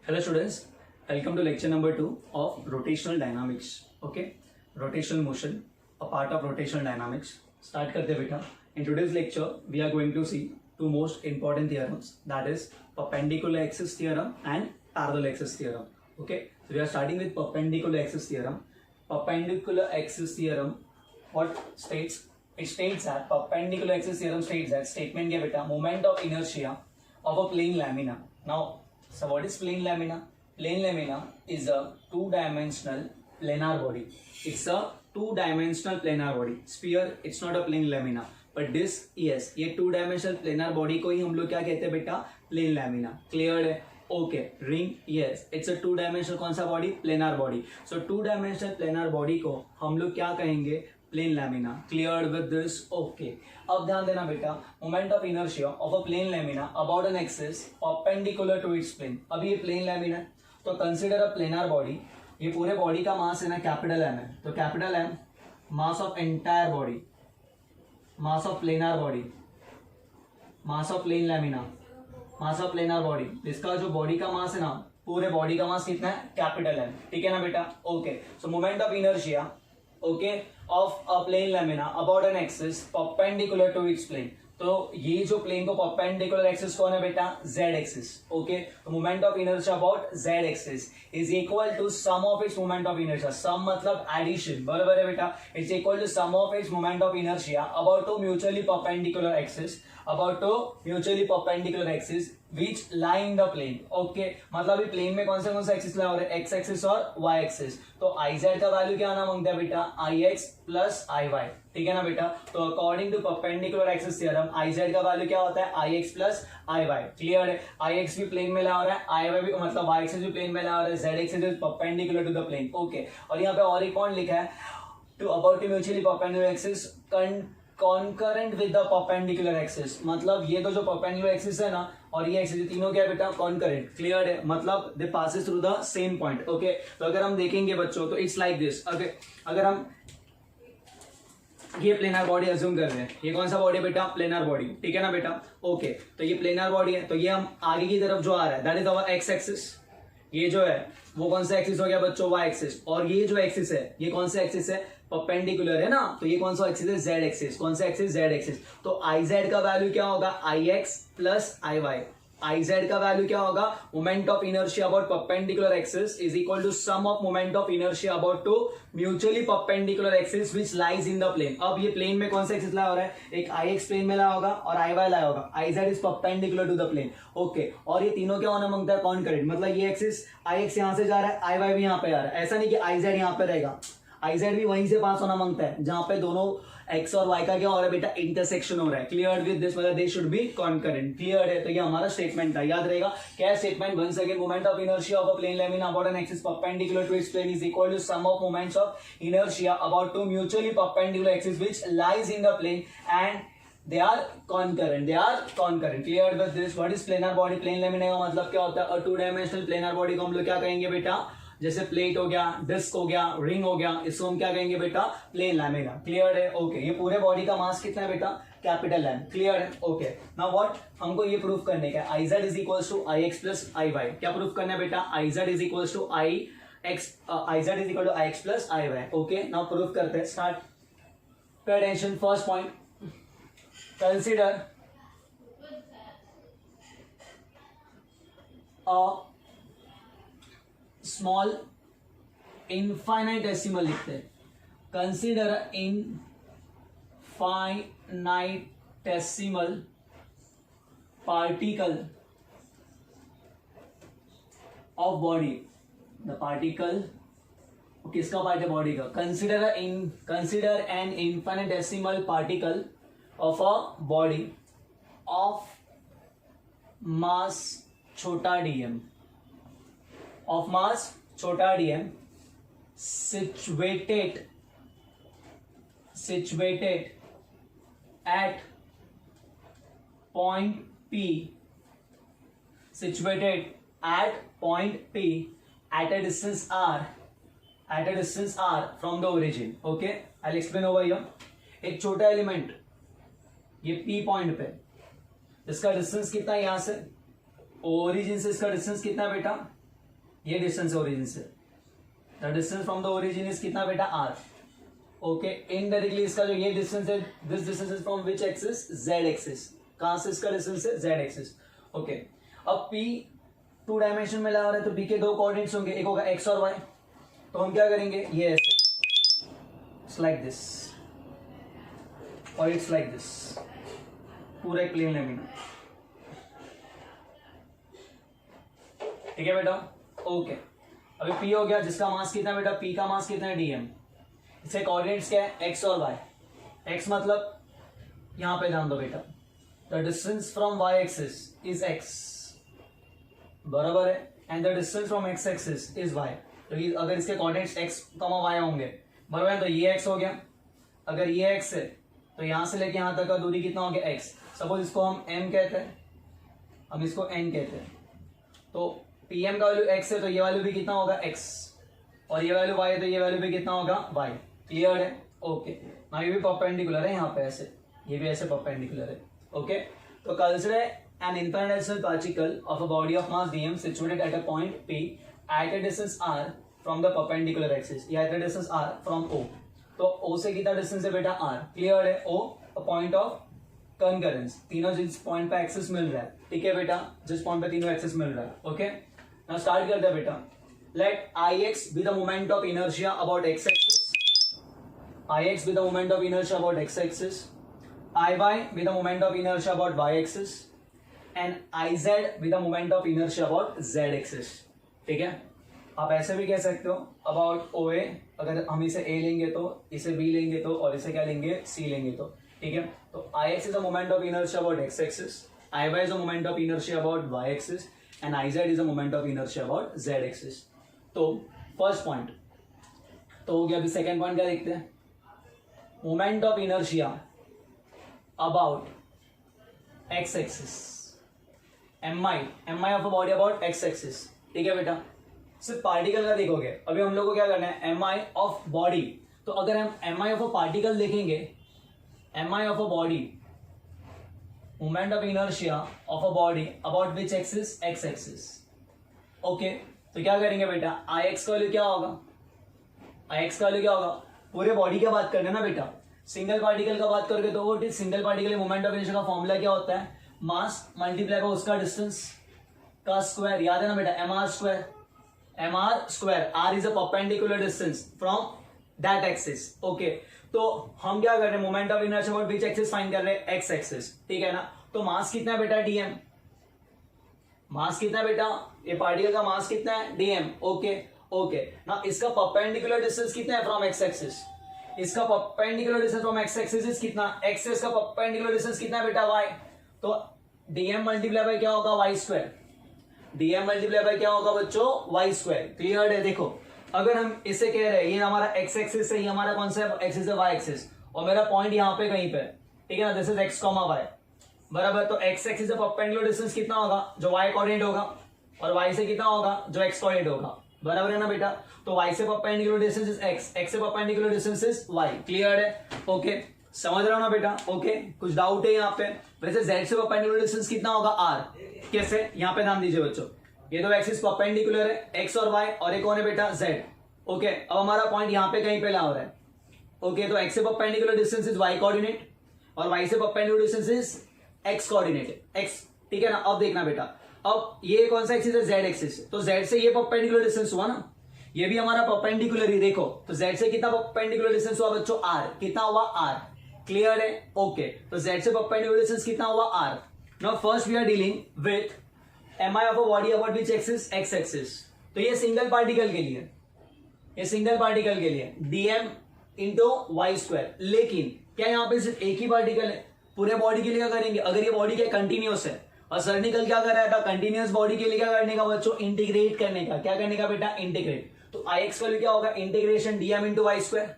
Hello students, welcome to lecture number 2 of rotational dynamics. Okay, rotational motion, a part of rotational dynamics. Start karte beta. In today's lecture, we are going to see two most important theorems, that is perpendicular axis theorem and parallel axis theorem. Okay, so we are starting with perpendicular axis theorem. Perpendicular axis theorem, what states? It states that perpendicular axis theorem states that statement ke beta moment of inertia of a plane lamina. Now, so what is plane lamina? Plane lamina is a two-dimensional planar body. It's a two-dimensional planar body. Sphere, it's not a plane lamina. But this, yes, ये two-dimensional planar body को ही हम लोग क्या कहते हैं बेटा? Plane lamina. Cleared है? Okay. Ring, yes, it's a two-dimensional कौन सा body? Planar body. So two-dimensional planar body को हम लोग क्या कहेंगे? Plane lamina. Cleared with this? Okay. अब ध्यान देना बेटा, moment of inertia of a plane lamina about an axis perpendicular to its plane. अभी ये प्लेन लैमिना, तो कंसीडर अ प्लेनर बॉडी. ये पूरे बॉडी का मास है ना कैपिटल एम है, तो capital M mass of entire body, mass of planar body, mass of plane lamina, mass of planar body. इसका जो बॉडी का मास है ना, पूरे बॉडी का मास कितना है? Capital M. ठीक है ना बेटा? Okay. So moment of inertia okay of a plane lamina about an axis perpendicular to its plane. तो ये जो प्लेन को परपेंडिकुलर एक्सिस कौन है बेटा? Z axis. ओके. तो moment of inertia about Z axis is equal to sum of its moment of inertia. Sum मतलब addition, बराबर है बेटा. Its equal to sum of its moment of inertia about two mutually perpendicular axis, about two mutually perpendicular axis which lie in the plane. Okay, मतलब ये plane में कौन सा axis ला हो रहा है? एक्स एक्सिस और वाई एक्सिस. तो आई जेड का वैल्यू क्या आना मांगता है बेटा? I x plus I y. ठीक है ना बेटा? तो according to perpendicular axis theorem I Z का वैल्यू क्या होता है? I x plus I y. Clear है? आई एक्स भी प्लेन में ला हो रहा है, आई वाई भी मतलब वाई एक्सिस भी प्लेन में ला हो रहा है, z axis is perpendicular to the plane. Okay. और यहाँ पे और एक पॉइंट लिखा है, two about two mutually perpendicular axis concurrent with the perpendicular axis. मतलब ये तो जो परपेंडिकुलर एक्सिस है ना और ये एक्सिस, तीनों क्या है बेटा? कॉन्करेंट. क्लियर है? मतलब they passes through the same point. Okay. तो अगर हम देखेंगे बच्चों, तो इट्स लाइक दिस. अगर हम ये प्लेनर बॉडी अज्यूम कर रहे हैं, ये कौन सा बॉडी है बेटा? Planar body. ठीक है ना बेटा? ओके. तो ये प्लेनर बॉडी है, तो ये हम आगे की तरफ जो आ रहा है that is our x axis. ये जो है वो कौन सा एक्सिस हो गया बच्चों? Y axis. और ये जो एक्सिस है ये कौन सा एक्सिस है? परपेंडिकुलर है ना. तो ये कौन सा एक्सिस है? Z axis. कौन सा एक्सिस? Z axis. तो आई जेड का वैल्यू क्या होगा? I x plus I Y. I Z का वैल्यू क्या होगा? Moment of inertia about perpendicular axis is equal to sum of moment of inertia about two mutually perpendicular axis which lies in the plane. अब ये plane में कौन सा axis लाया हो रहा है? एक आई एक्स प्लेन में लाया होगा और आई वाई लाया होगा. I z is perpendicular to the plane. Okay. और ये तीनों क्या होना मांगता है? कॉन्करेंट. मतलब ये एक्सिस आई एक्स यहां से जा रहा है, आई वाई भी यहां पे आ रहा है. ऐसा नहीं कि आई जेड यहां पे रहेगा, आई जेड भी वहीं से पास होना मांगता है जहां पे दोनों एक्स और वाई का क्या हो रहा है बेटा? इंटरसेक्शन हो रहा है. Clear with this? मतलब they should be concurrent. Clear है? तो ये हमारा स्टेटमेंट था. याद रहेगा क्या statement? Once again, moment of inertia of a plane lamina about an axis perpendicular to its plane is equal to sum of moments of inertia about two mutually perpendicular axis which lies in the plane and they are concurrent. Clear with this? What is planar body? Plane lamina का मतलब क्या होता है? और two dimensional planar body को हम लोग क्या कहेंगे बेटा? जैसे प्लेट हो गया, डिस्क हो गया, रिंग हो गया, इसको हम क्या कहेंगे बेटा? Plane lamina. क्लियर है? ओके. ये पूरे बॉडी का मास कितना है बेटा? Capital M. क्लियर है? ओके. नाउ व्हाट हमको ये प्रूफ करने का है? I z is equals to I x plus I y. क्या प्रूफ करना है बेटा? I z is equals to I x, I z is equal to I x plus I y. Okay. Now proof करते हैं. Start. Pay attention. First point, consider a small infinitesimal लिखते हैं. Consider infinitesimal particle of body. The particle किसका part है? Body का. Consider an infinitesimal particle of a body of mass छोटा dm, of mass छोटा dm situated at point P, situated at point P at a distance r from the origin. Okay, I'll explain over here. एक छोटा element ये P point पे, इसका distance कितना है? यहां से ओरिजिन से इसका डिस्टेंस कितना है बेटा? ये डिस्टेंस है ओरिजिन से, the distance from the origin is कितना बेटा आर. ओके, इनडायरेक्टली इसका जो ये डिस्टेंस है, this distance is from which axis, z axis. कहां से इसका डिस्टेंस है, जेड एक्सिस. ओके, अब P 2 डायमेंशन में ला रहे हैं तो P के दो कोऑर्डिनेट्स होंगे, एक होगा x और y. तो हम क्या करेंगे, ये ऐसे, इट्स लाइक दिस और इट्स लाइक दिस, पूरा एक प्लेन लेना. ठीक है बेटा. ओके, अभी P हो गया, जिसका मास कितना है बेटा, P का मास कितना है, dm. इसके कोऑर्डिनेट्स क्या है, x और y. x मतलब यहां पे ध्यान दो बेटा, the distance from y axis is x, बराबर है, and the distance from x axis is y. तो अगर इसके कोऑर्डिनेट्स x, y होंगे, बराबर है, तो ये x हो गया. अगर ये x है तो यहां से लेके यहां तक का दूरी कितना हो गया, x. सपोज इसको हम m कहते हैं, हम इसको n कहते हैं. तो pm का वैल्यू x है तो ये वैल्यू भी कितना होगा, x, और ये वैल्यू y है तो ये वैल्यू भी कितना होगा, y. क्लियर है. ओके, ना ये भी परपेंडिकुलर है यहाँ पे ऐसे, ये भी ऐसे परपेंडिकुलर है. ओके, तो consider an infinitesimal particle of a body of mass dm situated at a point p at a distance r from the perpendicular axis, या at a distance r from o. तो o से कितना distance है बेटा, r. Clear है. o a point of concurrence, तीनों जिस point पे एक्सिस मिल रहा है. ठीक है बेटा, जिस पॉइंट पे तीनों एक्सिस मिल रहा है. ओके, नाउ स्टार्ट करते हैं बेटा. Let ix be the moment of inertia about x axis, ix be the moment of inertia about x axis, iy be the moment of inertia about y axis, and iz be the moment of inertia about z axis. ठीक है, आप ऐसे भी कह सकते हो about OA, अगर हम इसे A लेंगे तो, इसे B लेंगे तो, और इसे क्या लेंगे, C लेंगे तो. ठीक है, तो ix is a moment of inertia about x axis, iy is a moment of inertia about y axis, and iz is a moment of inertia about z axis. तो फर्स्ट पॉइंट तो हो गया. अभी सेकेंड पॉइंट क्या देखते हैं, moment of inertia about x axis, M I of a body about x axis. ठीक है बेटा, सिर्फ पार्टिकल का देखोगे. अभी हम लोग को क्या करना है, एम आई ऑफ बॉडी. तो अगर हम M I of a particle देखेंगे, M I of a body, moment of inertia of a body about which axis, X axis. Okay, तो क्या करेंगे बेटा, आई एक्स का वैल्यू क्या होगा, आई एक्स का वैल्यू क्या होगा, पूरे बॉडी की बात करना ना बेटा. सिंगल पार्टिकल का बात करोगे तो वो single particle moment of inertia का फॉर्मूला क्या होता है, मास मल्टीप्लाई बाय उसका डिस्टेंस का स्क्वायर. याद है ना बेटा, M R square, M R square. R is a perpendicular distance from that axis. Okay, तो हम क्या कर रहे हैं, moment of inertia about which axis find कर रहे हैं, एक्स एक्सिस. ठीक है ना. तो मास कितना है बेटा, डीएम. मास कितना है बेटा, ये पार्टिकल का मास कितना है, डीएम. ओके ओके, ना इसका परपेंडिकुलर डिस्टेंस कितना है फ्रॉम एक्स एक्सिस, इसका perpendicular distance from x axis कितना, एक्स से इसका परपेंडिकुलर डिस्टेंस कितना है बेटा, वाई. तो डीएम मल्टीप्लाई बाय क्या होगा, y square. Dm multiply by क्या होगा बच्चों, वाई स्क्वायर. क्लियर है. देखो, अगर हम इसे कह रहे हैं ये हमारा एक्स एक्सिस है, ये हमारा कौन सा एक्सिस है, वाई एक्सिस, और मेरा पॉइंट यहाँ पे कहीं पे. ठीक है ना, this is x comma y, बराबर. तो एक्स एक्सिस से परपेंडिकुलर डिस्टेंस कितना होगा, जो वाई कोऑर्डिनेट होगा, और वाई से कितना होगा, जो एक्स कोऑर्डिनेट होगा. बराबर है ना बेटा. तो वाई से perpendicular distance is X, X से perpendicular distance is Y. Clear है. ओके, समझ रहे हो ना बेटा. ओके, कुछ डाउट है यहाँ पे. वैसे जेड से परपेंडिकुलर डिस्टेंस कितना होगा, आर. कैसे, यहाँ पे ध्यान दीजिए बच्चों, ये दो एक्सिस परपेंडिकुलर है, एक्स और वाई, और एक कौन है बेटा, जेड. ओके, अब हमारा पॉइंट यहाँ पे कहीं पे ला हो रहा है. ओके, तो एक्स से perpendicular distance is y coordinate, और वाई से perpendicular distance is x coordinate, x. ठीक है ना. अब देखना बेटा, अब ये कौन सा एक्सिस है, जेड एक्सिस. तो जेड से ये परपेंडिकुलर डिस्टेंस हुआ ना, ये भी हमारा परपेंडिकुलर ही. देखो, तो जेड से कितना परपेंडिकुलर डिस्टेंस हुआ बच्चों, आर. कितना हुआ, आर. क्लियर है. ओके, तो जेड से परपेंडिकुलर डिस्टेंस कितना हुआ, R. Now first we are dealing with M I of a body about which axis, X axis. तो ये सिंगल पार्टिकल के लिए, ये सिंगल पार्टिकल के लिए डीएम इंटू वाई स्क्वायर. लेकिन क्या यहाँ पे सिर्फ एक ही पार्टिकल है, पूरे बॉडी के लिए क्या करेंगे, अगर ये बॉडी क्या कंटिन्यूस है, और सर निकल क्या कर रहा था, कंटिन्यूस बॉडी के लिए क्या करने का बच्चों, इंटीग्रेट करने का. क्या करने का बेटा, इंटीग्रेट. तो आई एक्स का वैल्यू क्या होगा, integration dm into Y square.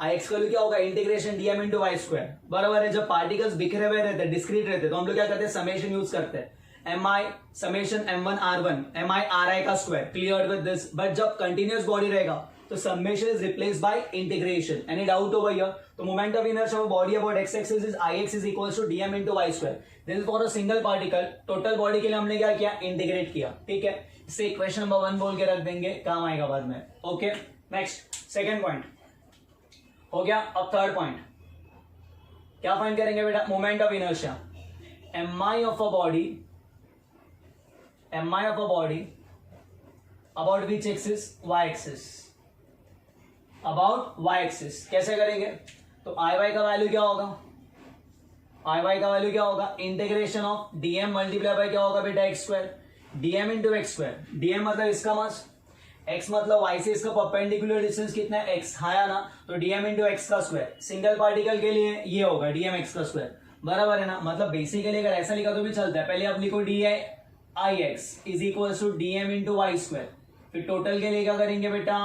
I X का वैल्यू क्या होगा, integration dm into Y square. बराबर है. जब पार्टिकल्स बिखरे हुए रहते हैं, डिस्क्रीट रहते हैं, तो हम लोग क्या करते हैं, समेशन यूज करते हैं, M I summation m1 r1 M I R I का square. Clear with this. But जब कंटिन्यूस बॉडी रहेगा तो summation is replace by integration. Any doubt over here? तो moment of inertia of body about x axis is I x is equals to dm into Y square. This is for a single particle. Total body के लिए हमने क्या किया? Integrate किया. ठीक है, इसे इक्वेशन नंबर 1 बोल के रख देंगे, काम आएगा बाद में. ओके, नेक्स्ट सेकंड पॉइंट हो गया. अब थर्ड पॉइंट क्या फाइंड करेंगे बेटा? Moment of inertia. mi of a body about which axis? y axis. about y axis. कैसे करेंगे? तो i y का वैल्यू क्या होगा? i y का वैल्यू क्या होगा? Integration of dm multiply by क्या होगा बेटा? x square. dm into X square. dm मतलब इसका मास, x मतलब y से इसका परपेंडिकुलर डिस्टेंस कितना है? x. हाया ना, तो dm इंटू एक्स का स्क्वायर. सिंगल पार्टिकल के लिए ये होगा dm x का स्क्वायर. बराबर है ना? मतलब बेसिकली अगर ऐसा लिखा तो भी चलता है. पहले आप लिखो d I x is equal to d m into Y square. फिर टोटल के लिए क्या करेंगे बेटा?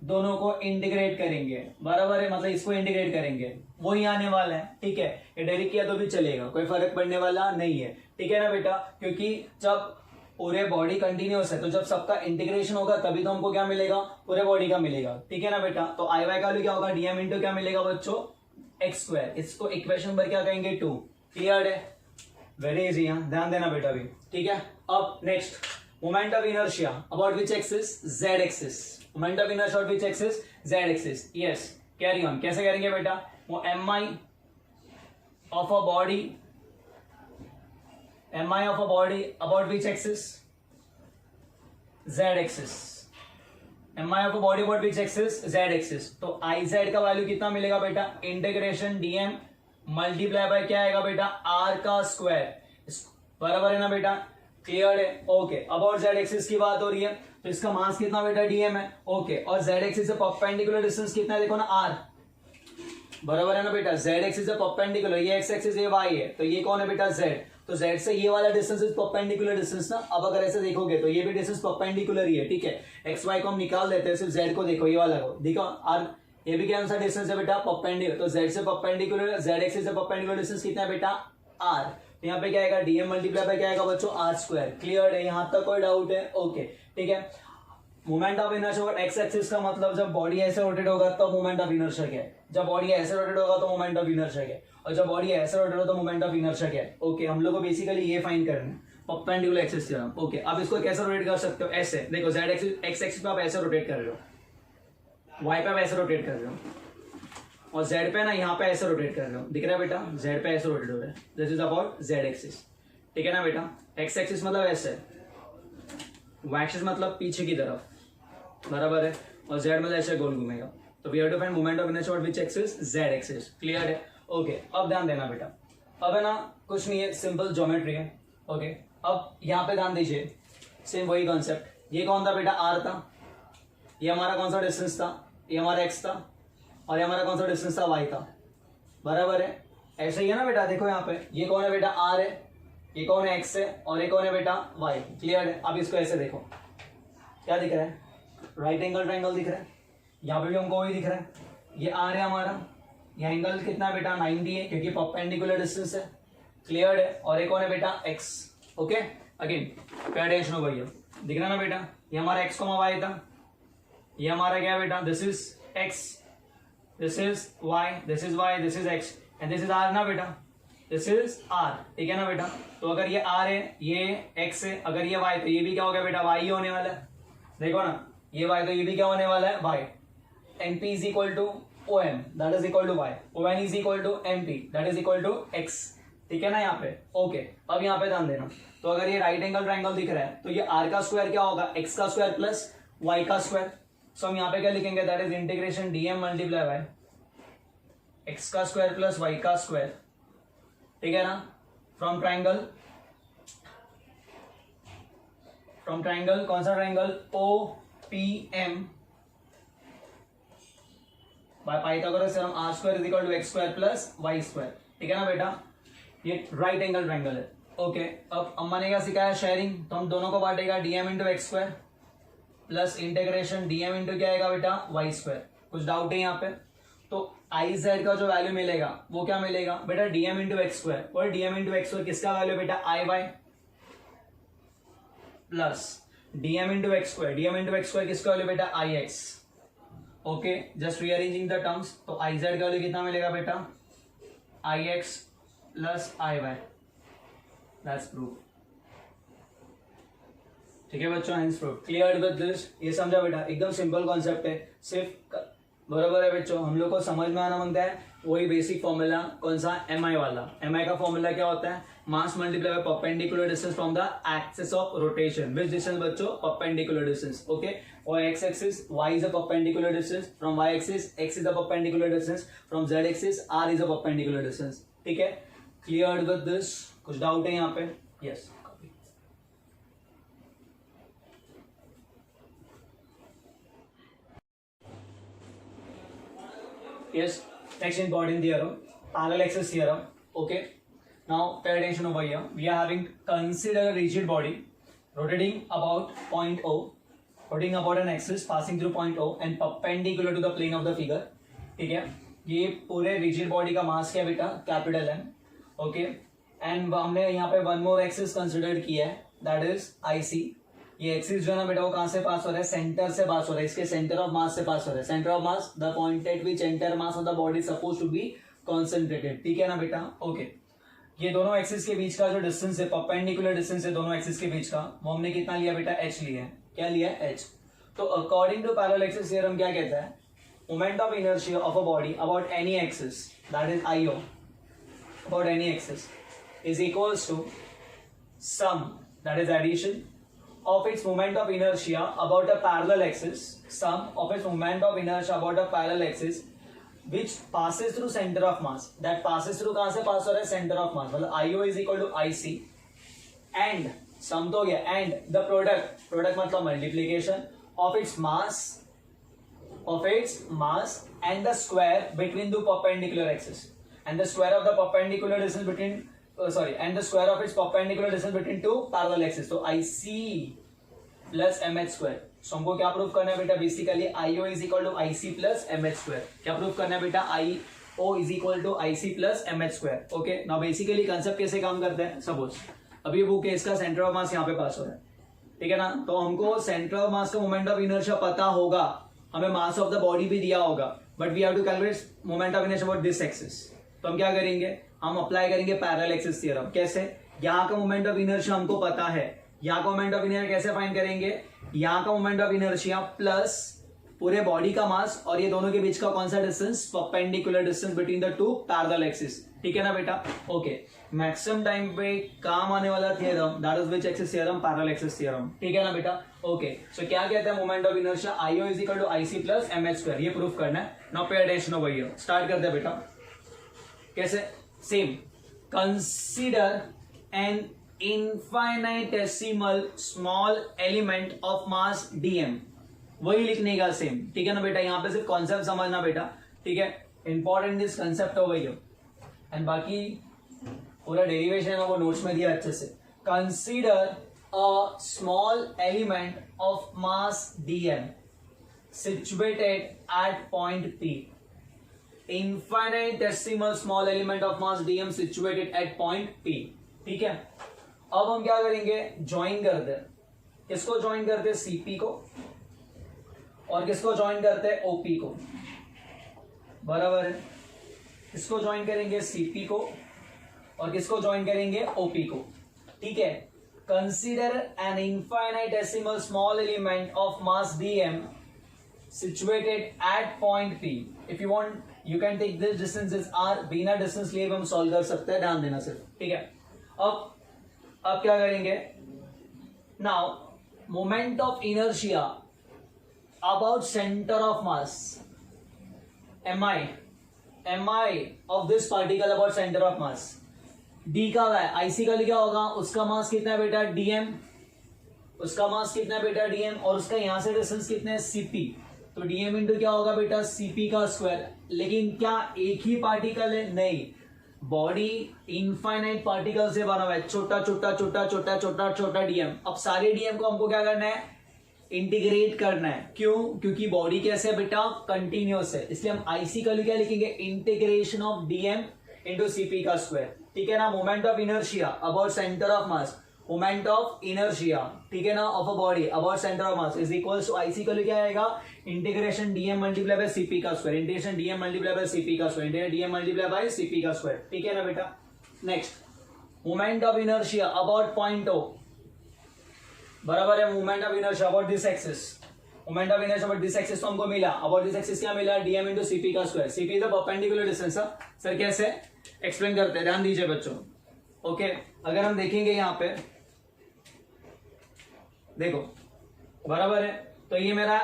दोनों को इंटीग्रेट करेंगे. बराबर है, मतलब इसको इंटीग्रेट करेंगे, वही आने वाला है. ठीक है, ये डायरेक्ट किया तो भी चलेगा, कोई फर्क पड़ने वाला नहीं है. ठीक है ना बेटा? क्योंकि जब पूरे बॉडी कंटिन्यूस है तो जब सबका इंटीग्रेशन होगा तभी तो हमको क्या मिलेगा? पूरे बॉडी का मिलेगा. ठीक है ना बेटा? तो आई वाई का वैल्यू क्या होगा? डीएम इंटू क्या मिलेगा बच्चों? X square. इसको इक्वेशन नंबर क्या कहेंगे? 2. क्लियर है? Very easy. ध्यान देना बेटा भी. ठीक है, अब next moment of inertia about which axis? Z axis. Moment of inertia about which axis? Z axis. Yes, carry on. कैसे करेंगे बेटा? वो M I of a body about which axis? Z axis. M I of a body about which axis? Z axis. तो I Z का value कितना मिलेगा बेटा? Integration DM multiply by क्या आएगा बेटा? आर का स्क्वायर. बराबर है ना बेटा? क्लियर है? ओके. अबाउट जेड एक्सिस की बात हो रही है तो इसका मास कितना बेटा? डीएम है. ओके, और जेड एक्सिस से परपेंडिकुलर डिस्टेंस कितना है? देखो ना, आर. बराबर है ना बेटा? जेड एक्सिस से परपेंडिकुलर, ये एक्स एक्सिस, ये वाई है, तो ये कौन है बेटा? जेड. तो जेड से ये वाला डिस्टेंस इज परपेंडिकुलर डिस्टेंस ना. अब अगर ऐसे देखोगे तो ये भी डिस्टेंस परपेंडिकुलर ही है. ठीक है, एक्स वाई को हम निकाल देते हैं, सिर्फ जेड को देखो, ये वाला को देखो. आर ये भी क्या सा डिस्टेंस है बेटा? परपेंडिकुलर. तो जेड से परपेंडिकुलर, जेड एक्सिस से परपेंडिकुलर डिस्टेंस कितना है बेटा? आर. तो यहाँ पे क्या आएगा? डीएम मल्टीप्लाई बाय क्या आएगा बच्चों? Are square. क्लियर है? यहाँ तक कोई डाउट है? ओके, ठीक है. मोमेंट ऑफ इनर्शिया और एक्स एक्सिस का मतलब जब बॉडी ऐसे रोटेट होगा तब मोमेंट ऑफ इनर्शिया क्या है? जब बॉडी ऐसे रोटेट होगा तो मोमेंट ऑफ इनर्शिया क्या है? और जब बॉडी ऐसे रोटेट हो तो मोमेंट ऑफ इनर्शिया क्या है? ओके, हम लोग को बेसिकली ये फाइंड करना है, परपेंडिकुलर एक्सिस थ्योरम. ओके, अब इसको कैसे रोटेट कर सकते हो? ऐसे देखो, जेड एक्सिस, एक्स एक्सिस पे आप ऐसे रोटेट कर रहे हो, वाई पे आप ऐसे रोटेट कर रहे हो, और जेड पे ना यहाँ पे ऐसे रोटेट कर रहे हो. दिख रहा है बेटा? जेड पे ऐसे रोटेट हो रहा है. This is about Z axis. ठीक है ना बेटा? एक्स एक्सिस मतलब ऐसे, वाई एक्सिस मतलब पीछे की तरफ. बराबर है? और जेड मतलब ऐसे गोल घूमेगा. तो we have to find moment of inertia which axis? Z axis. Clear है? ओके, अब ध्यान देना बेटा. अब है ना, कुछ नहीं है, सिंपल ज्योमेट्री है. ओके, अब यहाँ पे ध्यान दीजिए, सेम वही कॉन्सेप्ट. ये कौन था बेटा? आर था. ये हमारा कौन सा डिस्टेंस था? ये हमारा एक्स था. और ये हमारा कौन सा डिस्टेंस था? वाई था. बराबर है? ऐसे ही है ना बेटा? देखो यहाँ पे ये कौन है बेटा? आर है. ये कौन है? एक्स है. और ये कौन है बेटा? वाई. क्लियर है? अब इसको ऐसे देखो, क्या दिख रहा है? राइट एंगल ट्रायंगल दिख रहा है. यहाँ पे भी हमको वही दिख रहा है. ये आर है हमारा. यह एंगल कितना है बेटा? 90 है, क्योंकि परपेंडिकुलर डिस्टेंस है. क्लियर है? और ये कौन है बेटा? X. Okay, again pay attention हो भैया. दिख रहा ना बेटा? ये हमारा एक्स को वाई था. ये हमारा क्या है बेटा? This is x, this is y, this is y, this is x, and this is r ना बेटा? This is r. ठीक है ना बेटा? तो अगर ये आर है, ये एक्स है, अगर ये वाई, तो ये भी क्या हो गया बेटा? वाई होने वाला है. देखो ना, ये वाई, तो ये भी क्या होने वाला है? Y. N P is equal to O M, that is equal to y. O N is equal to M P, that is equal to x. ठीक है ना यहाँ पे? ओके, अब यहाँ पे ध्यान देना. तो अगर ये राइट एंगल ट्रायंगल दिख रहा है तो ये आर का स्क्वायर क्या होगा? एक्स का स्क्वायर प्लस वाई का स्क्वायर. सो हम यहाँ पे क्या लिखेंगे? That is integration DM multiply by x का स्क्वायर प्लस वाई का स्क्वायर. ठीक है ना? फ्रॉम ट्रायंगल कौन सा triangle? O P M by Pythagoras theorem r square is equal to x square plus y square. ठीक है ना बेटा? ये राइट एंगल ट्रायंगल है. ओके, अब अम्मा ने क्या सिखाया? शेयरिंग. तो हम दोनों को बांटेगा dm into X square plus integration dm into क्या आएगा बेटा? Y square. कुछ डाउट है यहाँ पे? तो आई जेड का जो वैल्यू मिलेगा वो क्या मिलेगा बेटा? Dm into X square. और डीएम इंटू एक्स स्क्वायर किसका वैल्यू बेटा? I Y plus dm into X square. Dm into X square किसका वैल्यू बेटा? I X. Okay, just rearranging the terms, तो आई जेड का वैल्यू कितना मिलेगा बेटा, I x plus I Y, that's proof. ठीक है बच्चों, hence proof. Clear with this, ये समझा बेटा, एकदम सिंपल कॉन्सेप्ट है, सिर्फ बराबर है बच्चों। हम लोग को समझ में आना मांगता है वही बेसिक फॉर्मूला, कौन सा, एम आई वाला। एम आई का फॉर्मूला क्या होता है, mass multiply by perpendicular distance from the axis of rotation. Which distance बच्चों, परपेंडिकुलर डिस्टेंस। ओके, और x axis y is a perpendicular distance from y axis, x is a perpendicular distance from z axis, r is a perpendicular distance. ठीक है, clear with this, कुछ doubt है यहाँ पे? Yes, yes, next important theorem, parallel axis theorem. Okay, now pay attention over here. We are having, consider a rigid body rotating about point O, rotating about an axis passing through point O and perpendicular to the plane of the figure. ठीक है, ये पूरे rigid body का मास क्या बेटा, capital M. Okay, and हमने यहाँ पे वन मोर एक्सिस कंसिडर किया है, दैट इज IC. ये एक्सिस जो है ना बेटा, वो कहां से पास हो रहा है, सेंटर से पास हो रहा है, इसके सेंटर ऑफ मास से पास हो रहा है। Centre of mass, the point at which entire mass of the body suppose to be concentrated. ठीक है ना बेटा, ओके। ये दोनों एक्सिस के बीच का जो डिस्टेंस है, परपेंडिकुलर डिस्टेंस है दोनों एक्सिस के बीच का, वो हमने कितना लिया बेटा, h लिया है। क्या लिया है, h। तो according to parallel axis theorem क्या कहता है, moment of inertia of a body about any axis, that is IO, about any axis is equals to sum, that is addition of its moment of inertia about a parallel axis, sum of its moment of inertia about a parallel axis which passes through center of mass, that passes through कहां से पास हो रहा है, center of mass, मतलब IO is equal to IC and sum तो हो गया, and the product मतलब multiplication of its mass and the square between the perpendicular axis and the square of the perpendicular distance between and the square of its perpendicular distance between two parallel axes. So IC plus MH square. So हमको क्या proof करना है बेटा, basically IO is equal to IC plus MH square. क्या proof करना है बेटा, IO is equal to IC plus MH square. Okay, now basically concept कैसे काम करते हैं, सपोज अभी वो केस का सेंटर ऑफ मास यहाँ पे पास हो रहा है, ठीक है ना, तो हमको सेंटर ऑफ मास का मोमेंट ऑफ इनर्शिया पता होगा, हमें मास ऑफ द बॉडी भी दिया होगा, but we have to calculate moment of inertia about this axis. तो हम क्या करेंगे, हम अप्लाई करेंगे पैरेलल एक्सिस थ्योरम। कैसे, यहाँ का मोमेंट ऑफ इनर्शिया हमको पता है, यहाँ का मोमेंट ऑफ इनर्शिया कैसे फाइंड करेंगे, यहाँ का मोमेंट ऑफ इनर्शिया प्लस पूरे बॉडी का मास और ये दोनों के बीच का कौन सा distance, perpendicular distance between the two parallel axis. ठीक है ना बेटा, ओके। मैक्सिमम टाइम पे काम आने वाला theorem, that is which axis theorem, parallel axis theorem. ठीक है ना बेटा, ओके। सो क्या कहते हैं, moment of inertia IO is equal to IC plus MH square, ये प्रूफ करना है। नाउ पे अटेंशन ओवर हियर, स्टार्ट करते हैं बेटा। कैसे, same, consider an infinitesimal small element of mass dm, वही लिखने का सेम। ठीक है ना बेटा, यहां पे सिर्फ कॉन्सेप्ट समझना बेटा, ठीक है, इंपॉर्टेंट दिस कंसेप्ट हो गई हो, एंड बाकी पूरा डेरिवेशन है वो नोट्स में दिया अच्छे से। Consider a small element of mass dm situated at point P, infinitesimal small element of mass dm situated at point P। ठीक है, अब हम क्या करेंगे, ज्वाइन करते हैं, किसको ज्वाइन करते हैं, CP को, और किसको ज्वाइन करते हैं, OP को, बराबर है। किसको ज्वाइन करेंगे, CP को, और किसको ज्वाइन करेंगे, OP को। ठीक है, consider N infinitesimal small element of mass dm situated at point P. If you want, you can take this distance as R, बिना डिस्टेंस लिए हम सॉल्व कर सकते हैं, ध्यान देना सिर्फ। ठीक है, अब क्या करेंगे, now moment of inertia about centre of mass, mi of this particle about centre of mass, d का है, IC का लिखा होगा, उसका मास कितना है बेटा, dm, उसका मास कितना है बेटा, dm, और उसका यहां से डिस्टेंस कितने है, CP, तो dm इंटू क्या होगा बेटा, CP का स्क्वायर। लेकिन क्या एक ही पार्टिकल है, नहीं, बॉडी इनफाइनाइट पार्टिकल से बना हुआ है, छोटा छोटा छोटा छोटा छोटा छोटा dm। अब सारे dm को हमको क्या करना है, इंटीग्रेट करना है। क्यों, क्योंकि बॉडी कैसे है बेटा, कंटिन्यूअस है, इसलिए हम IC का क्या लिखेंगे, integration of dm into CP का स्क्वायर। ठीक है ना, moment of inertia about centre of mass, moment of inertia, ठीक है ना, of a body about centre of mass is equals to IC का क्या आएगा, integration DM multiply by CP का square, integration DM multiply by CP का square, integration DM multiply by CP का square, ठीक है ना बेटा। Next moment of inertia about point ओ, बराबर है moment of inertia about this axis, moment of inertia about this axis तो हमको मिला, अबाउट दिस एक्सिस क्या मिला, डीएम इनटू सीपी का square, CP is the perpendicular distance. Sir कैसे explain करते हैं, ध्यान दीजिए बच्चों। ओके अगर हम देखेंगे यहाँ पे देखो, बराबर है, तो ये मेरा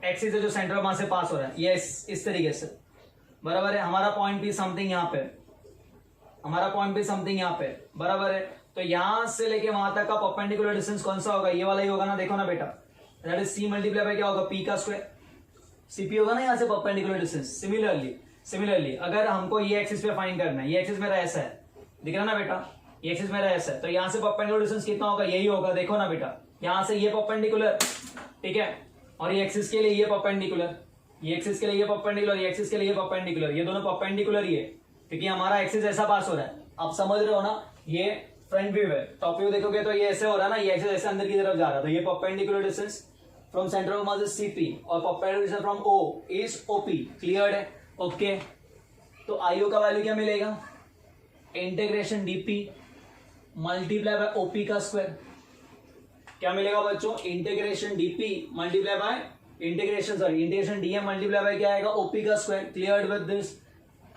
एक्सिस है जो सेंटर ऑफ मास से पास हो रहा है, ये इस तरीके से, बराबर है। हमारा पॉइंट भी समथिंग यहाँ पे, हमारा पॉइंट भी समथिंग यहाँ पे, बराबर है। तो यहां से लेके वहां तक का परपेंडिकुलर डिस्टेंस कौन सा होगा, ये वाला ही होगा ना, देखो ना बेटा, that is C multiply by क्या होगा, पी का स्क्वायर, सीपी होगा ना यहाँ से परपेंडिकुलर डिस्टेंस। सिमिलरली अगर हमको ये एक्सिस पे फाइंड करना है, ये एक्सिस मेरा ऐसा है, दिख रहा ना बेटा, ये एक्सिस मेरा ऐसा है, तो यहाँ से परपेंडिकुलर डिस्टेंस कितना होगा, यही होगा, देखो ना बेटा, यहाँ से ये परपेंडिकुलर, ठीक है, और ये एक्सिस के लिए ये परपेंडिकुलर, ये एक्सिस के लिए ये परपेंडिकुलर, ये एक्सिस के लिए परपेंडिकुलर, ये दोनों परपेंडिकुलर ही है, क्योंकि हमारा एक्सिस ऐसा पास हो रहा है, आप समझ रहे हो ना। ये फ्रंट व्यू है, टॉप व्यू देखोगे तो ये ऐसे हो रहा है ना, ये एक्सिस ऐसे अंदर की तरफ जा रहा है, तो ये perpendicular distance from centre of mass is CP और perpendicular distance from O is OP, clear है, ओके। तो आईओ का वैल्यू क्या मिलेगा, integration DP multiply by OP का स्क्वायर, क्या मिलेगा बच्चों, integration DP multiply by integration DM multiply by क्या आएगा, ओपी का square, cleared with this,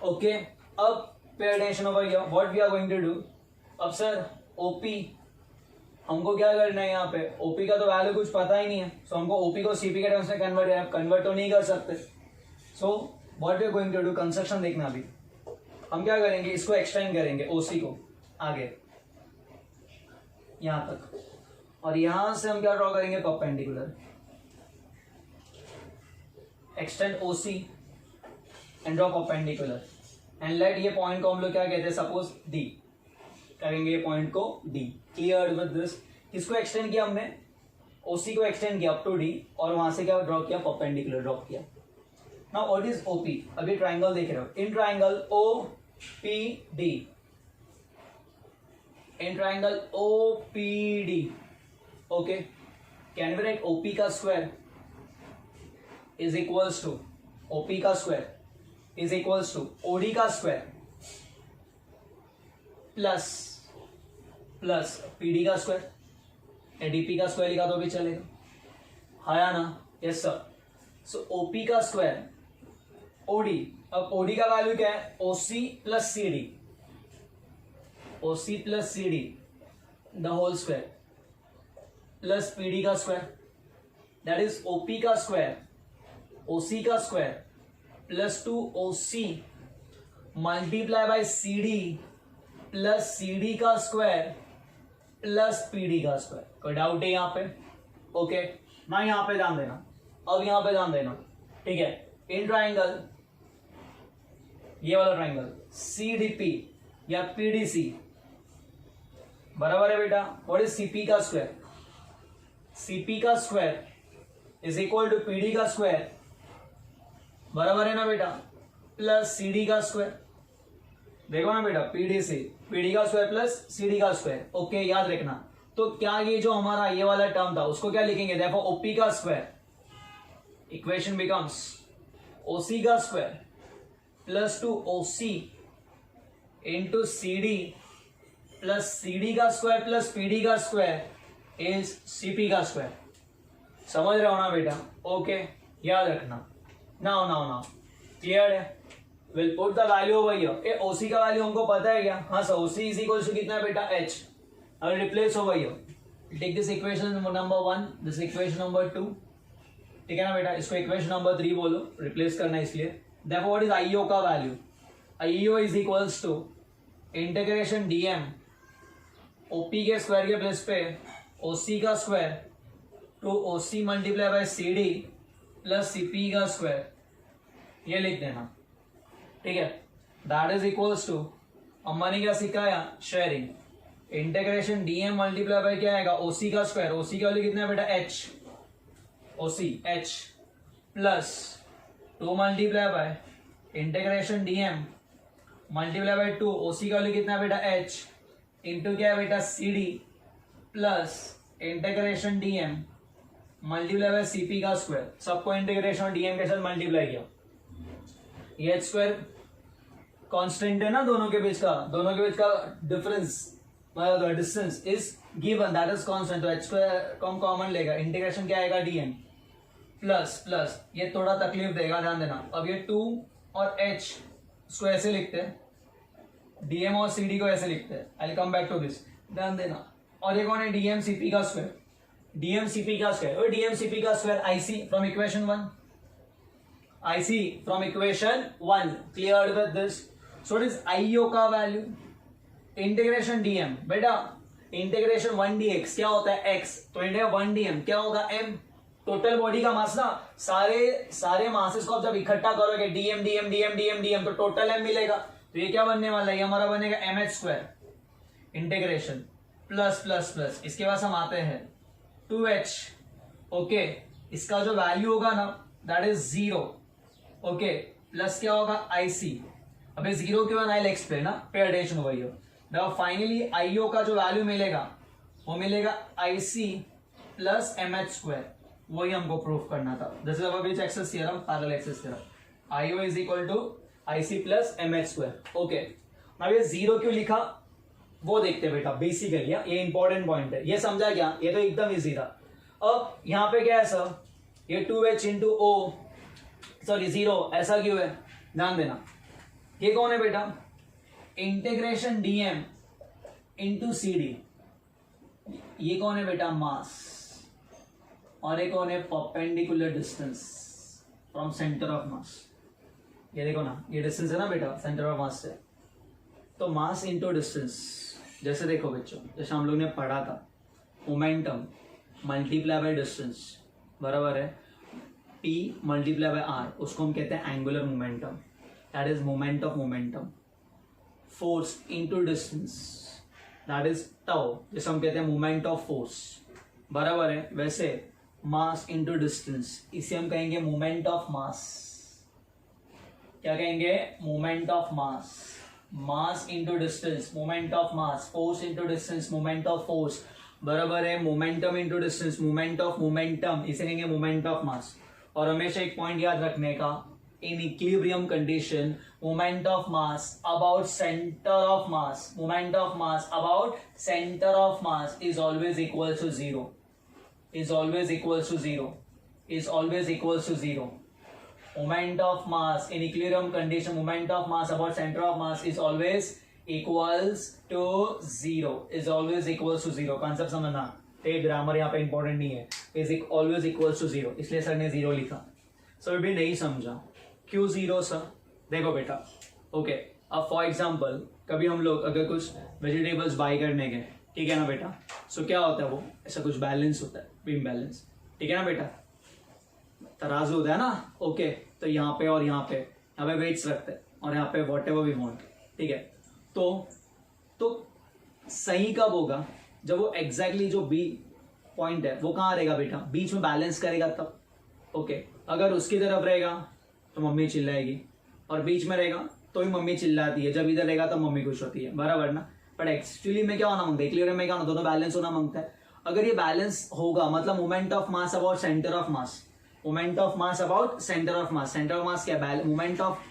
okay. अब pay attention over here, what we are going to do. अब सर ओपी हमको क्या करना है, यहाँ पे ओपी का तो वैल्यू कुछ पता ही नहीं है, सो हमको ओपी को सीपी के टर्म्स में कन्वर्ट तो नहीं कर सकते। So what we are going to do, construction देखना अभी, हम क्या करेंगे, इसको एक्सटेंड करेंगे ओसी को आगे यहां तक, और यहां से हम क्या ड्रॉ करेंगे, perpendicular, extend OC and draw perpendicular and let, ये पॉइंट को हम लोग क्या कहते हैं, सपोज डी करेंगे, ये पॉइंट को डी, क्लियर विद दिस। किसको एक्सटेंड किया हमने, ओसी को एक्सटेंड किया अप टू डी, और वहां से क्या ड्रॉ किया, परपेंडिकुलर ड्रॉ किया। नाउ व्हाट इज ओपी, अभी ट्राइंगल देख रहे हो, in triangle O P D, in triangle O P D, okay, can we write OP का square is equals to, OP का square is equals to OD का square plus PD का square, ADP का square लिखा तो भी चलेगा, हाँ ना, यस सर। सो ओपी का स्क्वायर ओडी, अब ओडी का वैल्यू क्या है, OC plus C D, OC plus C D the whole square plus PD का स्क्वायर, दैट इज ओपी का स्क्वायर, ओसी का square plus 2 OC multiply by C D plus C D का square plus PD का square. कोई doubt है यहाँ पे, okay ना, यहाँ पे ध्यान देना, अब यहाँ पे ध्यान देना, ठीक है। इन ट्राइंगल, ये वाला ट्राइंगल सीडीपी या पीडीसी, बराबर है बेटा, व्हाट इज सीपी का स्क्वायर, सीपी का square is equal to PD का स्क्वायर, बराबर है ना बेटा, प्लस सीडी का स्क्वायर, देखो ना बेटा, पीडी का स्क्वायर प्लस सीडी का स्क्वायर, ओके, याद रखना। तो क्या ये जो हमारा ये वाला टर्म था उसको क्या लिखेंगे, देखो ओपी का स्क्वायर, इक्वेशन बिकम्स ओसी का square plus 2 OC into CD plus CD का स्क्वायर प्लस पीडी का स्क्वायर इज सीपी का स्क्वायर, समझ रहे हो ना बेटा, ओके, याद रखना। नाउ क्लियर है, will put the value over here. ए ओसी का वैल्यू हमको पता है क्या, हाँ sir, OC is equal to कितना है बेटा, H, I replace over here, take this equation number 1, this equation number 2, ठीक है ना बेटा, इसको इक्वेशन नंबर 3 बोलो, रिप्लेस करना है इसलिए। देखो व्हाट इज आईओ का value, IO is equals to integration dm OP के स्क्वायर के प्लेस पे ओसी का square to OC multiply by CD plus CP का स्क्वायर, ये लिख देना, ठीक है। दैट इज इक्वल्स टू, अम्मा ने क्या सिखाया, sharing, integration DM multiply by क्या आएगा, ओसी का स्क्वायर, ओसी का वैल्यू कितना है बेटा, H, OC H plus 2 multiply by integration DM multiply bye 2, ओसी का वैल्यू कितना है बेटा, एच, इंटू क्या है बेटा, CD plus integration DM multiply by CP का स्क्वायर, सबको इंटीग्रेशन और डीएम के साथ मल्टीप्लाई किया, ये एच स्क्वायर कांस्टेंट है ना दोनों के बीच का डिफरेंस मतलब distance is given that is constant, तो एच स्क्वायर कॉमन लेगा, इंटीग्रेशन क्या आएगा डीएम प्लस प्लस, ये थोड़ा तकलीफ देगा ध्यान देना, अब ये 2 और h इसको ऐसे लिखते हैं, डीएम और सीडी को ऐसे लिखते हैं, I will come back to this, ध्यान देना, और ये कौन है डीएम सीपी का स्क्वायर, डीएम सीपी का स्क्वायर, और डीएम सीपी का square IC from equation 1, IC from equation 1 cleared with this, so it is IO का वैल्यू इंटीग्रेशन डीएम, बेटा इंटीग्रेशन 1 dx क्या होता है x, तो इंटीग्रेशन 1 dm क्या होगा m, टोटल बॉडी का मास ना, सारे मासेस को आप जब इकट्ठा करोगे DM DM DM DM DM तो टोटल m मिलेगा, तो ये क्या बनने वाला है, ये हमारा बनेगा mh square integration plus plus plus, इसके पास हम आते हैं 2h, ओके, इसका जो वैल्यू होगा ना दैट इज 0, ओके, प्लस क्या होगा आईसी, अबे 0 क्यों आई विल एक्सप्लेन ना, पे attention over here, now finally IO का जो वैल्यू मिलेगा वो मिलेगा आईसी प्लस mh स्क्वायर, वही हमको प्रूफ करना था, this is our which axis theorem, parallel axis theorem, IO is equal to IC plus mh square, okay, अब ये 0 क्यों लिखा वो देखते हैं बेटा, बेसिकली ये इंपॉर्टेंट पॉइंट है, ये समझा क्या, ये तो एकदम इजी था, अब यहाँ पे क्या है सर, ये 2h इंटू ओ सॉरी 0 ऐसा क्यों है, ध्यान देना, ये कौन है बेटा, इंटीग्रेशन डीएम इंटू सीडी, ये कौन है बेटा मास, और एक कौन है perpendicular distance from centre of मास, ये देखो ना ये डिस्टेंस है ना बेटा सेंटर ऑफ मास से, तो मास इंटू डिस्टेंस, जैसे देखो बच्चों जैसे हम लोग ने पढ़ा था मोमेंटम मल्टीप्लाई बाय डिस्टेंस बराबर है p मल्टीप्लाई बाय r, उसको हम कहते हैं angular momentum, that is moment of momentum, force into distance that is tau, जैसे हम कहते हैं मोमेंट ऑफ फोर्स बराबर है, वैसे मास इंटू डिस्टेंस इसे हम कहेंगे मोमेंट ऑफ मास, क्या कहेंगे moment of mass, mass into distance moment of mass, force into distance moment of force बराबर है momentum into distance moment of momentum, इसे कहेंगे मोमेंट ऑफ मास, और हमेशा एक पॉइंट याद रखने का, in equilibrium condition moment of mass about center of mass, moment of mass about center of mass is always equals to 0, is always equals to 0, is always equals to 0, moment of mass in equilibrium condition moment of mass about center of mass is always equals to 0, is always equals to 0, concept समझना, ये grammar यहाँ पे important नहीं है, is always equals to 0, इसलिए sir ने 0 लिखा, sir भी नहीं समझा क्यों 0 सर, देखो बेटा ओके, अब फॉर एग्जांपल कभी हम लोग अगर कुछ वेजिटेबल्स बाय करने गए, ठीक है ना बेटा, सो क्या होता है वो ऐसा कुछ बैलेंस होता है, बीम बैलेंस, ठीक है ना बेटा, तराजू होता है ना, ओके, तो यहाँ पे और यहाँ पे वेट्स रखते हैं और यहाँ पे वॉट एवर वी वांट, ठीक है, तो सही कब होगा, जब वो एग्जैक्टली जो बी पॉइंट है वो कहाँ रहेगा बेटा, बीच में बैलेंस करेगा तब, ओके, अगर उसकी तरफ रहेगा तो मम्मी चिल्लाएगी, और बीच में रहेगा तो भी मम्मी चिल्लाती है, जब इधर रहेगा तो मम्मी खुश होती है बराबर ना, बट एक्चुअली में क्या होना मांगता है, इक्विलिब्रियम में क्या होना, दोनों बैलेंस होना मांगता है, अगर ये बैलेंस होगा मतलब moment of mass about centre of mass, moment of mass about centre of mass, centre of मास क्या है, moment of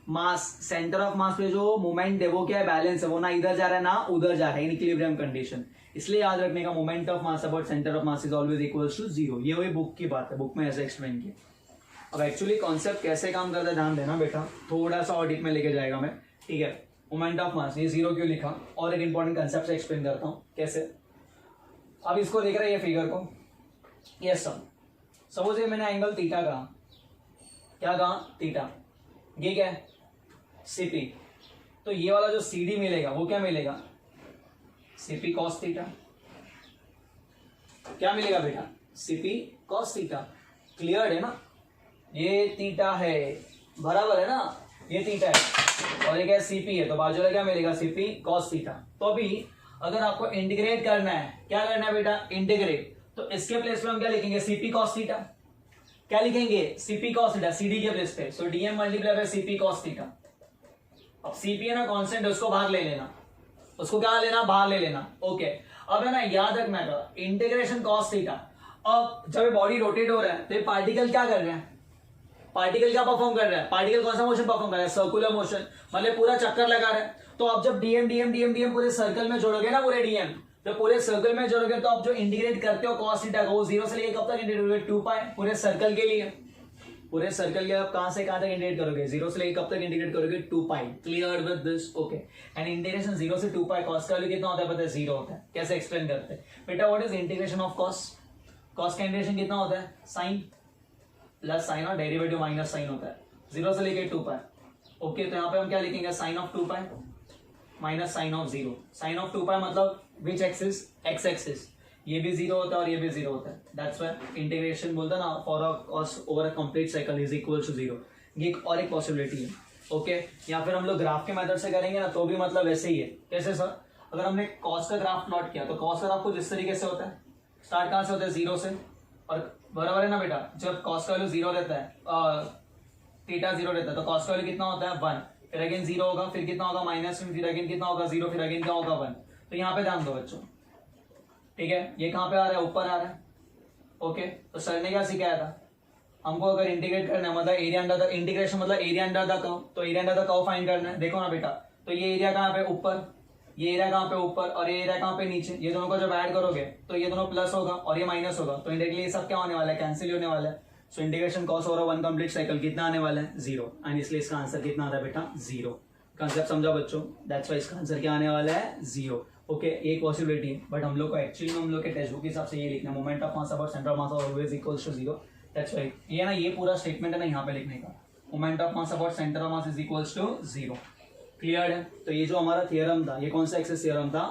mass centre of मास पे जो मोमेंट है वो क्या है, बैलेंस है, वो ना इधर जा रहा है ना उधर जा रहा है, इन इक्विलिब्रियम कंडीशन, इसलिए याद रखने का moment of mass about centre of mass is always equals to 0, ये वही बुक की बात है, बुक में ऐसे एक्सप्लेन किया। अब एक्चुअली कॉन्सेप्ट कैसे काम करता है ध्यान देना बेटा, थोड़ा सा और डीप में लेके जाएगा मैं, ठीक है, मोमेंट ऑफ मास ये 0 क्यों लिखा, और एक इंपॉर्टेंट कंसेप्ट से एक्सप्लेन करता हूँ कैसे। अब इसको देख रहे हैं ये फिगर को, यस सर, सपोज ये मैंने एंगल थीटा कहा, क्या कहा थीटा, ये क्या है सीपी, तो ये वाला जो सीडी मिलेगा वो क्या मिलेगा, सीपी कॉस थीटा, क्या मिलेगा बेटा, सीपी कॉस थीटा, क्लियर है ना, ये थीटा है बराबर है ना, ये थीटा है और ये क्या सीपी है, तो बाजू में क्या मिलेगा सीपी कॉस थीटा। तो अभी अगर आपको इंटीग्रेट करना है, क्या करना है बेटा इंटीग्रेट, तो इसके प्लेस पे हम क्या लिखेंगे सीपी कॉस थीटा, क्या लिखेंगे सीपी कॉस थीटा सीडी के प्लेस पे, so DM multiply by CP cos theta. अब सीपी है ना कांस्टेंट, उसको बाहर ले लेना, उसको क्या लेना बाहर ले लेना, ओके। अब है ना याद रखना है इंटीग्रेशन कॉस थीटा। अब जब ये बॉडी रोटेट हो रहा है तो ये पार्टिकल क्या कर रहे हैं, पार्टिकल क्या परफॉर्म कर रहा है, पार्टिकल कौन सा मोशन परफॉर्म कर रहा है, सर्कुलर मोशन, मतलब पूरा चक्कर लगा रहा है। तो आप जब डीएम डीएम डीएम डीएम पूरे सर्कल में जोड़ोगे ना, पूरे डीएम जब पूरे सर्कल में जोड़ोगे तो आप जो इंटीग्रेट करते हो कॉस थीटा को, वो 0 से लेके कब तक इंटीग्रेट करोगे, 2 पाई पूरे सर्कल के लिए। पूरे सर्कल के आप कहां से कहां तक इंटीग्रेट करोगे, 0 से लेके कब तक इंटीग्रेट करोगे, 2 pi. Clear with this? Okay. And integration 0 से 2 पाई कॉस का वैल्यू कितना होता है पता है, 0 होता है। कैसे एक्सप्लेन करते हैं बेटा, what is integration of cos? Cos का इंटीग्रेशन कितना होता है, साइन प्लस साइन और डेरिवेटिव माइनस साइन होता है, 0 से लेके 2 पाई। ओके, तो यहाँ पे हम क्या लिखेंगे, sine of 2 pi minus sine of 0। Sine of 2 pi मतलब विच एक्सिस, एक्स एक्सिस, ये भी 0 होता है और ये भी 0 होता है। दैट्स व्हाई इंटीग्रेशन बोलता है ना, for a cos over a complete cycle is equal to 0। ये और एक पॉसिबिलिटी है। ओके, या फिर हम लोग ग्राफ के मेथड से करेंगे ना तो भी मतलब वैसे ही है। कैसे सर, अगर हमने कॉस का ग्राफ प्लॉट किया तो कॉस का ग्राफ कुछ इस तरीके से होता है, स्टार्ट कहाँ से होता है, 0 से, और बराबर है ना बेटा, जब कॉस का वैल्यू 0 रहता है, थीटा 0 रहता है तो कॉस का वैल्यू कितना होता है, 1, फिर अगेन 0 होगा, फिर कितना होगा माइनस, फिर अगेन कितना होगा 0, फिर अगेन क्या होगा 1। तो यहाँ पे ध्यान दो बच्चों, ठीक है, ये कहाँ पे आ रहा है, ऊपर आ रहा है। ओके, तो सर ने क्या सिखाया था हमको, अगर इंटीग्रेट करना है मतलब एरिया अंडर द इंटीग्रेशन मतलब एरिया अंडर द कर्व, तो area under the curve find करना है। देखो ना बेटा, तो ये एरिया कहाँ पे ऊपर, ये एरिया कहाँ पे ऊपर और ये एरिया कहाँ पे नीचे, ये दोनों को जब ऐड करोगे तो ये दोनों प्लस होगा और ये माइनस होगा, तो इंडायरेक्टली ये सब क्या होने वाला है, कैंसिल होने वाला है। So integration cos over 1 complete cycle कितना आने वाला है, 0, एंड इसलिए इसका आंसर कितना आता है बेटा, 0। कंसेप्ट समझा बच्चों? दैट्स वाई इसका आंसर क्या आने वाला है, 0। ओके, एक पॉसिबिलिटी है, बट हम लोग को एक्चुअली में हम लोग के टेक्स्ट बुक के हिसाब से ये लिखना है, moment of mass about centre of mass always equals to 0। That's why ये ना, ये पूरा स्टेटमेंट है ना यहाँ पे लिखने का, moment of mass about centre of mass is equals to 0। Clear है? तो ये जो हमारा थियरम था, ये कौन सा एक्सिस थियरम था,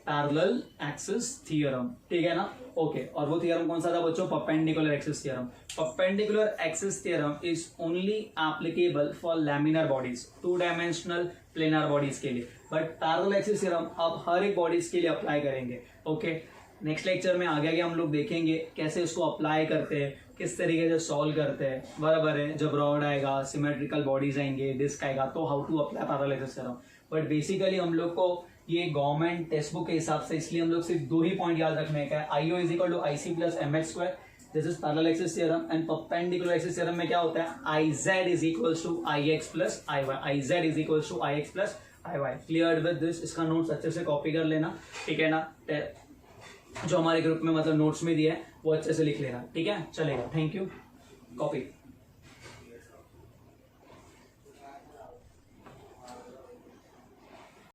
पैरेलल एक्सिस थियरम, ठीक है ना। ओके, और वो थियरम कौन सा था बच्चों, perpendicular axis theorem. Perpendicular axis theorem is only applicable for laminar bodies, 2 dimensional planar bodies के लिए, बट पैरेलल एक्सिस थियरम अब हर एक बॉडीज के लिए अप्लाई करेंगे। ओके, नेक्स्ट लेक्चर में आगे हम लोग देखेंगे कैसे उसको अप्लाई करते हैं, किस तरीके से सॉल्व करते हैं, बराबर है। जब रॉड आएगा, सिमेट्रिकल बॉडीज आएंगे, डिस्क आएगा, तो how to apply parallel axis theorem. But basically हम लोग को ये गवर्नमेंट टेक्स्ट बुक के हिसाब से, इसलिए हम लोग सिर्फ 2 ही पॉइंट याद रखने का है, IO is equal to IC plus MX square, this is parallel axis theorem. And perpendicular axis theorem में क्या होता है, IZ is equals to IX plus IY, IZ is equals to IX plus IY। Clear with this? इसका notes अच्छे से copy कर लेना, ठीक है ना, जो हमारे ग्रुप में मतलब नोट्स में दिया है वो अच्छे से लिख लेना, ठीक है, चलेगा। Thank you. कॉपी।